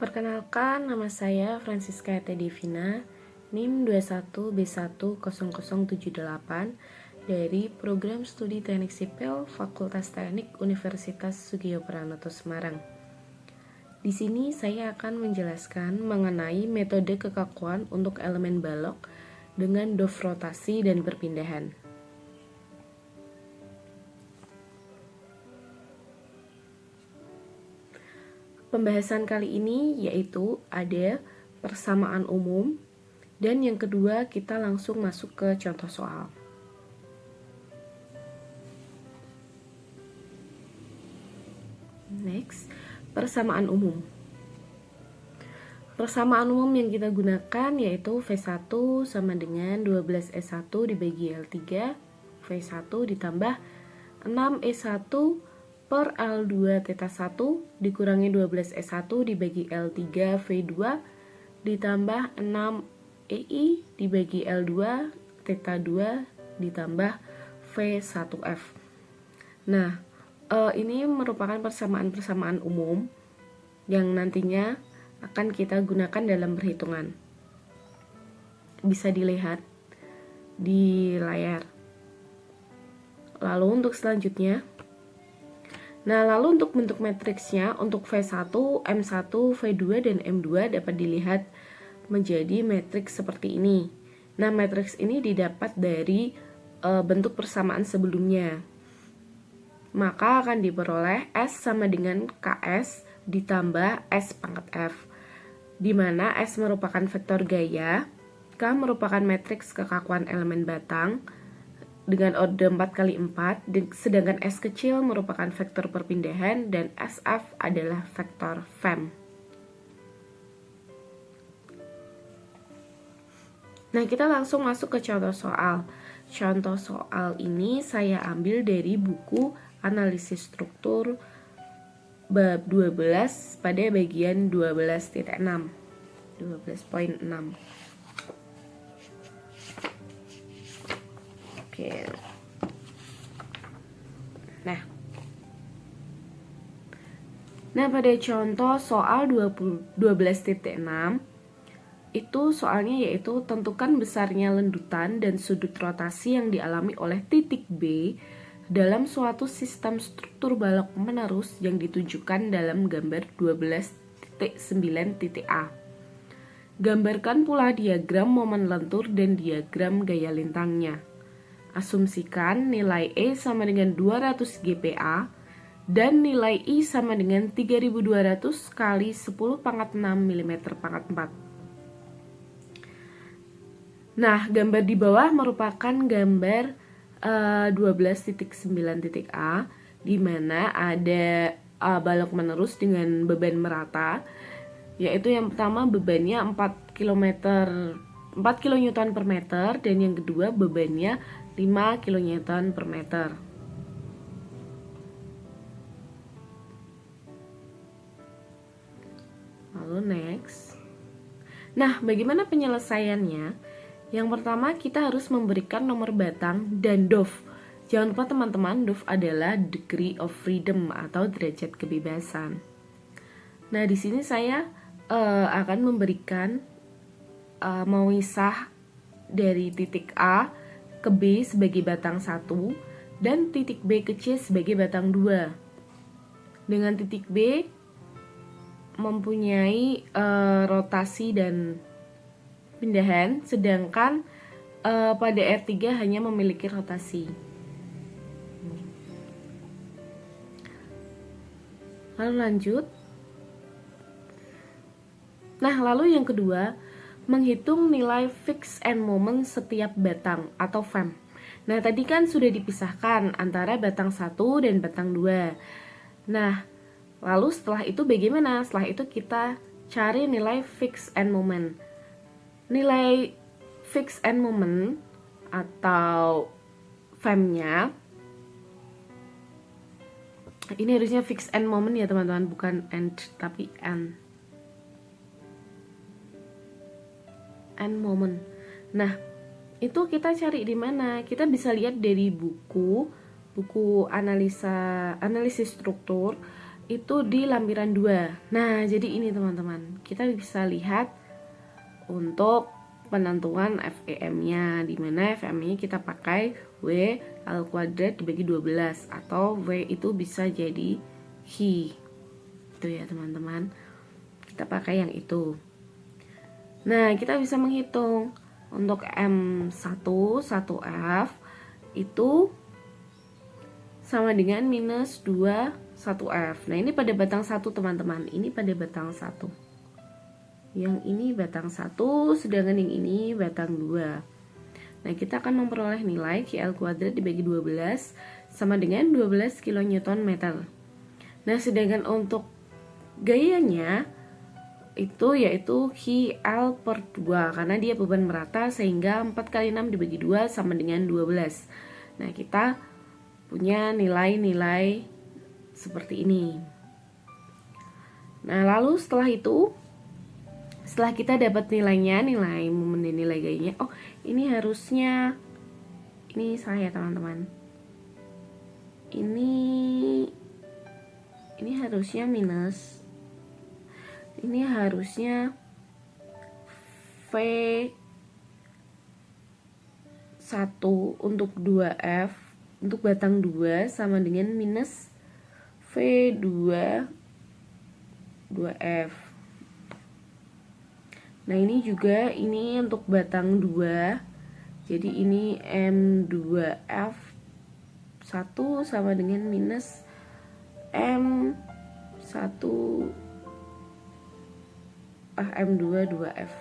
Perkenalkan, nama saya Francisca Ete Devina, NIM 21B10078 dari Program Studi Teknik Sipil Fakultas Teknik Universitas Soegija Pranoto Semarang. Di sini saya akan menjelaskan mengenai metode kekakuan untuk elemen balok dengan DOF rotasi dan perpindahan. Pembahasan kali ini yaitu ada persamaan umum, dan yang kedua kita langsung masuk ke contoh soal. Next, persamaan umum. Persamaan umum yang kita gunakan yaitu V1 sama dengan 12E1 dibagi L3, V1 ditambah 6E1 per L2 θ1 dikurangi 12E1 dibagi L3 V2 ditambah 6EI dibagi L2 θ2 ditambah V1F. Nah, ini merupakan persamaan-persamaan umum yang nantinya akan kita gunakan dalam perhitungan. Bisa dilihat di layar. Lalu untuk selanjutnya, lalu untuk bentuk matriksnya, untuk V1, M1, V2, dan M2 dapat dilihat menjadi matriks seperti ini. Nah, matriks ini didapat dari bentuk persamaan sebelumnya. Maka akan diperoleh S sama dengan KS ditambah S pangkat F, di mana S merupakan vektor gaya, K merupakan matriks kekakuan elemen batang, dengan orde 4x4, sedangkan S kecil merupakan vektor perpindahan dan SF adalah vektor fem. Nah, kita langsung masuk ke contoh soal. Contoh soal ini saya ambil dari buku Analisis Struktur bab 12 pada bagian 12.6. 12.6. Nah, pada contoh soal 12.6 itu soalnya yaitu tentukan besarnya lendutan dan sudut rotasi yang dialami oleh titik B dalam suatu sistem struktur balok menerus yang ditunjukkan dalam gambar 12.9.A. Gambarkan pula diagram momen lentur dan diagram gaya lintangnya. Asumsikan nilai E sama dengan 200 GPa dan nilai I sama dengan 3200 kali 10 pangkat 6 mm pangkat 4. Nah, gambar di bawah merupakan gambar 12.9.A, di mana ada balok menerus dengan beban merata, yaitu yang pertama bebannya 4 kN per meter, dan yang kedua bebannya 5 kN per meter. Lalu next. Nah, bagaimana penyelesaiannya? Yang pertama, kita harus memberikan nomor batang dan DOF. Jangan lupa teman-teman, DOF adalah degree of freedom atau derajat kebebasan. Nah, di sini saya akan memberikan memisah dari titik A ke B sebagai batang 1 dan titik B ke C sebagai batang 2. Dengan titik B mempunyai rotasi dan pindahan, sedangkan pada R3 hanya memiliki rotasi. Lalu lanjut. Nah, lalu yang kedua, menghitung nilai fix and moment setiap batang atau fem. Nah, tadi kan sudah dipisahkan antara batang 1 dan batang 2. Nah, lalu setelah itu bagaimana? Setelah itu kita cari nilai fix and moment. Nilai fix and moment atau fem-nya, ini harusnya fix and moment ya teman-teman, bukan and tapi and moment. Nah, itu kita cari di mana? Kita bisa lihat dari buku analisis struktur itu di lampiran 2. Nah, jadi ini teman-teman, kita bisa lihat untuk penentuan FEM-nya, dimana FEM-nya kita pakai W L kuadrat dibagi 12, atau W itu bisa jadi Hi. Itu ya teman-teman, kita pakai yang itu. Nah, kita bisa menghitung untuk M1 1F itu sama dengan minus 2 1F. Nah, ini pada batang 1 teman-teman. Ini pada batang 1. Yang ini batang 1, sedangkan yang ini batang 2. Nah, kita akan memperoleh nilai QL kuadrat dibagi 12 sama dengan 12 kN meter. Nah, sedangkan untuk gayanya itu yaitu QL per 2, karena dia beban merata sehingga 4 kali 6 dibagi 2 sama dengan 12. Nah, kita punya nilai-nilai seperti ini. Nah, lalu setelah itu, setelah kita dapat nilainya, nilai momen dan nilai gayanya, oh ini harusnya, ini saya teman-teman, ini harusnya minus, ini harusnya V1 untuk 2F untuk batang 2 sama dengan minus V2 2F. Nah, ini juga ini untuk batang 2. Jadi ini M2F 1 sama dengan minus M1 M2 2F.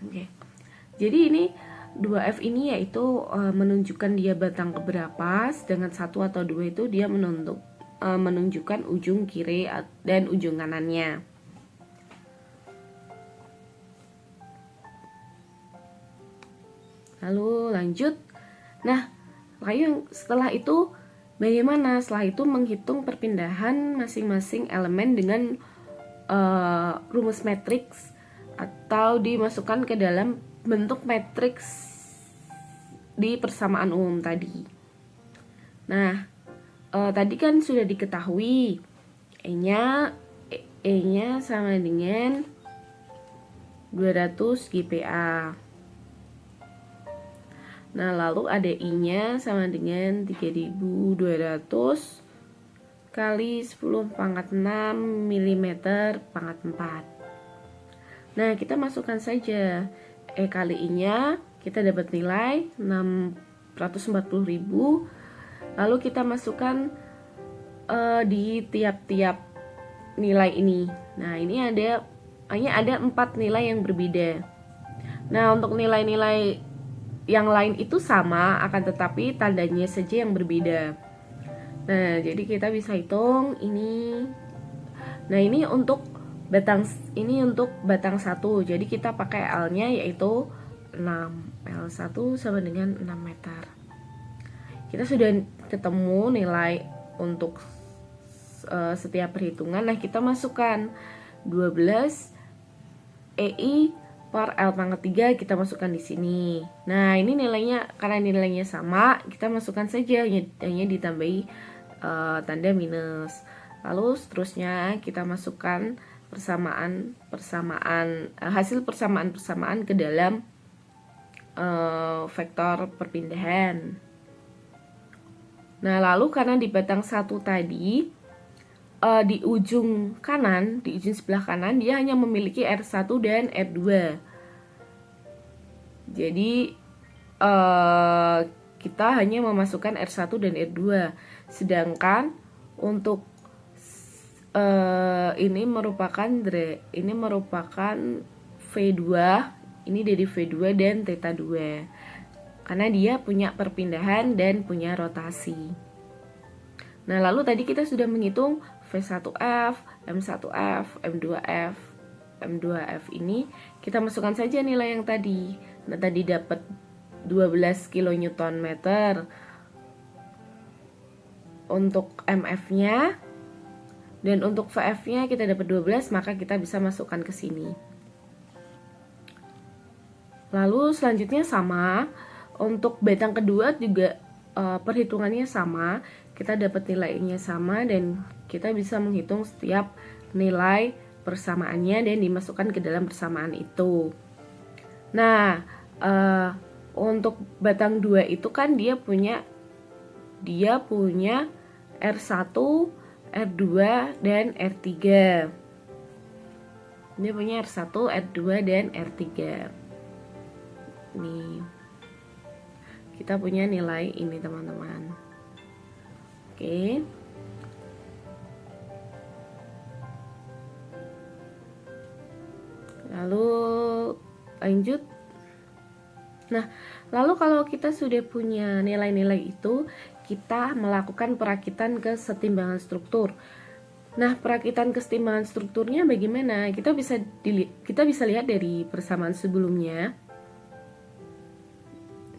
Oke. Jadi ini 2F ini yaitu menunjukkan dia batang keberapa, sedangkan 1 atau 2 itu dia menunjukkan ujung kiri dan ujung kanannya. Lalu lanjut. Nah, lalu setelah itu bagaimana? Setelah itu menghitung perpindahan masing-masing elemen dengan rumus matriks atau dimasukkan ke dalam bentuk matriks di persamaan umum tadi. Nah, tadi kan sudah diketahui E-nya sama dengan 200 GPa. Nah, lalu ADI-nya sama dengan 3200 kali 10 pangkat 6 mm pangkat 4. Nah, kita masukkan saja E kali I-nya, kita dapat nilai 640.000. Lalu kita masukkan di tiap-tiap nilai ini. Nah, ini hanya ada 4 nilai yang berbeda. Nah, untuk nilai-nilai yang lain itu sama, akan tetapi tandanya saja yang berbeda. Nah, jadi kita bisa hitung ini. Nah, ini untuk batang 1. Jadi kita pakai L-nya yaitu 6. L1 sama dengan 6 meter. Kita sudah ketemu nilai untuk setiap perhitungan. Nah, kita masukkan 12 EI per L pangkat 3, kita masukkan di sini. Nah, ini nilainya, karena nilainya sama, kita masukkan saja, hanya ditambahi tanda minus. Lalu seterusnya kita masukkan hasil persamaan ke dalam vektor perpindahan. Nah, lalu karena di batang 1 tadi di ujung sebelah kanan dia hanya memiliki R1 dan R2. Jadi kita hanya memasukkan R1 dan R2. Sedangkan untuk ini merupakan V2, ini dari V2 dan theta 2, karena dia punya perpindahan dan punya rotasi. Nah, lalu tadi kita sudah menghitung V1F, M1F, M2F. M2F ini kita masukkan saja nilai yang tadi. Nah, tadi dapat 12 kN meter untuk MF-nya, dan untuk VF-nya kita dapat 12, maka kita bisa masukkan ke sini. Lalu selanjutnya sama, untuk batang kedua juga perhitungannya sama, kita dapat nilainya sama dan kita bisa menghitung setiap nilai persamaannya dan dimasukkan ke dalam persamaan itu. Nah, untuk batang 2 itu kan dia punya R1, R2, dan R3. Dia punya R1, R2, dan R3. Nih, kita punya nilai ini teman-teman. Oke. Lalu lanjut. Nah, lalu kalau kita sudah punya nilai-nilai itu, kita melakukan perakitan kesetimbangan struktur. Nah, perakitan kesetimbangan strukturnya bagaimana? Kita bisa lihat dari persamaan sebelumnya.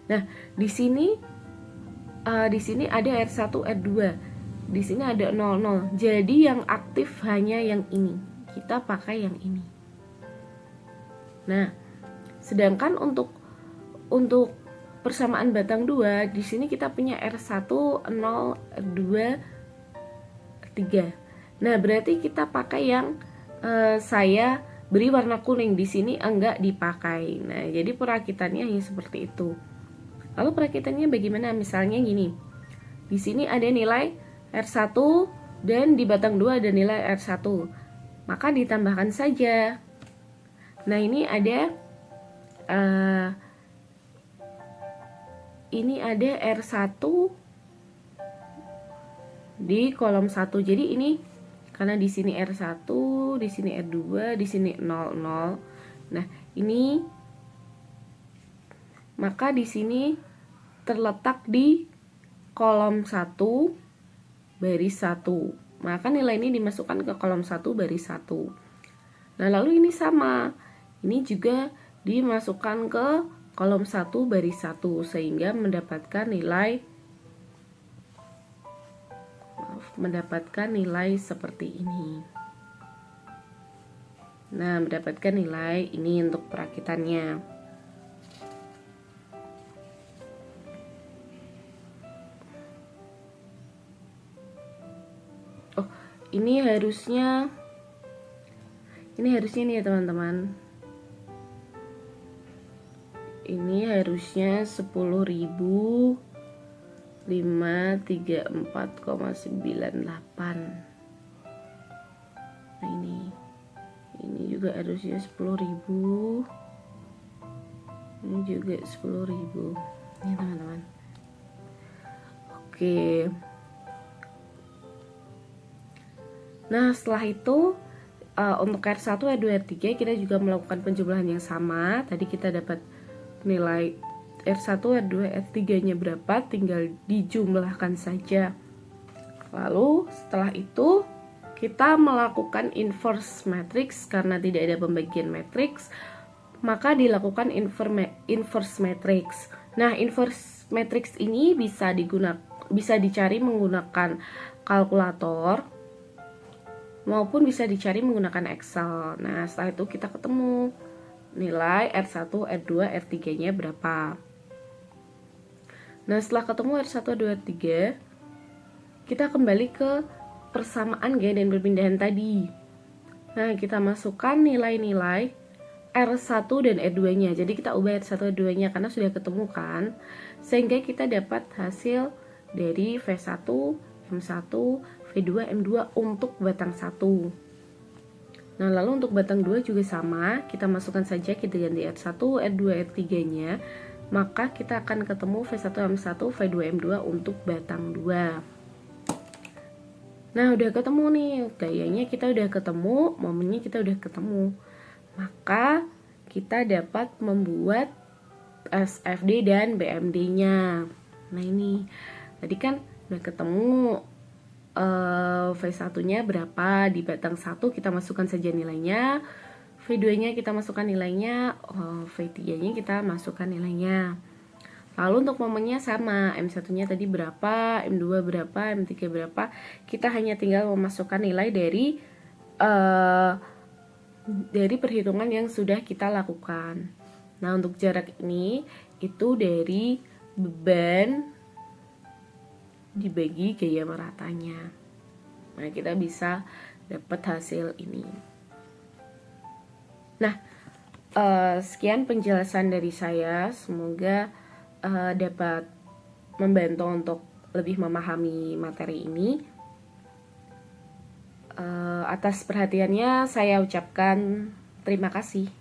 Nah, di sini ada R1, R2. Di sini ada 00. Jadi yang aktif hanya yang ini. Kita pakai yang ini. Nah, sedangkan untuk persamaan batang 2, di sini kita punya R1, 0, R2, R3. Nah, berarti kita pakai yang saya beri warna kuning. Di sini enggak dipakai. Nah, jadi perakitannya hanya seperti itu. Lalu perakitannya bagaimana? Misalnya gini. Di sini ada nilai R1 dan di batang 2 ada nilai R1. Maka ditambahkan saja. Nah, ini ada R1 di kolom 1. Jadi ini karena di sini R1, di sini R2, di sini 00. Nah, ini maka di sini terletak di kolom 1 baris 1. Maka nilai ini dimasukkan ke kolom 1 baris 1. Nah, lalu ini sama. Ini juga dimasukkan ke kolom 1 baris 1 sehingga mendapatkan nilai seperti ini. Nah, mendapatkan nilai ini untuk perakitannya. Oh, ini harusnya nih ya teman-teman. Ini harusnya 10.534,98. Nah, ini juga harusnya 10.000. Ini juga 10.000. Ini teman-teman. Oke. Nah, setelah itu untuk R1, R2, R3 kita juga melakukan penjumlahan yang sama. Tadi kita dapat nilai R1, R2, R3 nya berapa, tinggal dijumlahkan saja. Lalu setelah itu kita melakukan inverse matrix. Karena tidak ada pembagian matriks, maka dilakukan inverse matrix. Nah, inverse matrix ini bisa dicari menggunakan kalkulator maupun bisa dicari menggunakan Excel. Nah, setelah itu kita ketemu nilai R1, R2, R3 nya berapa. Nah, setelah ketemu R1, R2, R3, kita kembali ke persamaan gaya dan perpindahan tadi. Nah, kita masukkan nilai-nilai R1 dan R2 nya. Jadi kita ubah R1, R2 nya karena sudah ketemu kan, sehingga kita dapat hasil dari V1, M1, V2, M2 untuk batang 1. Nah, lalu untuk batang 2 juga sama, kita masukkan saja, kita ganti R1, R2, R3 nya, maka kita akan ketemu V1, M1, V2, M2 untuk batang 2. Nah, udah ketemu nih, gayanya kita udah ketemu, momennya kita udah ketemu. Maka kita dapat membuat SFD dan BMD nya. Nah, ini tadi kan udah ketemu V1 nya berapa di batang 1, kita masukkan saja nilainya. V2 nya kita masukkan nilainya, V3 nya kita masukkan nilainya. Lalu untuk momennya sama, M1 nya tadi berapa, M2 berapa, M3 berapa. Kita hanya tinggal memasukkan nilai dari perhitungan yang sudah kita lakukan. Nah, untuk jarak ini itu dari beban dibagi gaya meratanya. Nah, kita bisa dapat hasil ini. Nah, sekian penjelasan dari saya. Semoga dapat membantu untuk lebih memahami materi ini. Atas perhatiannya saya ucapkan terima kasih.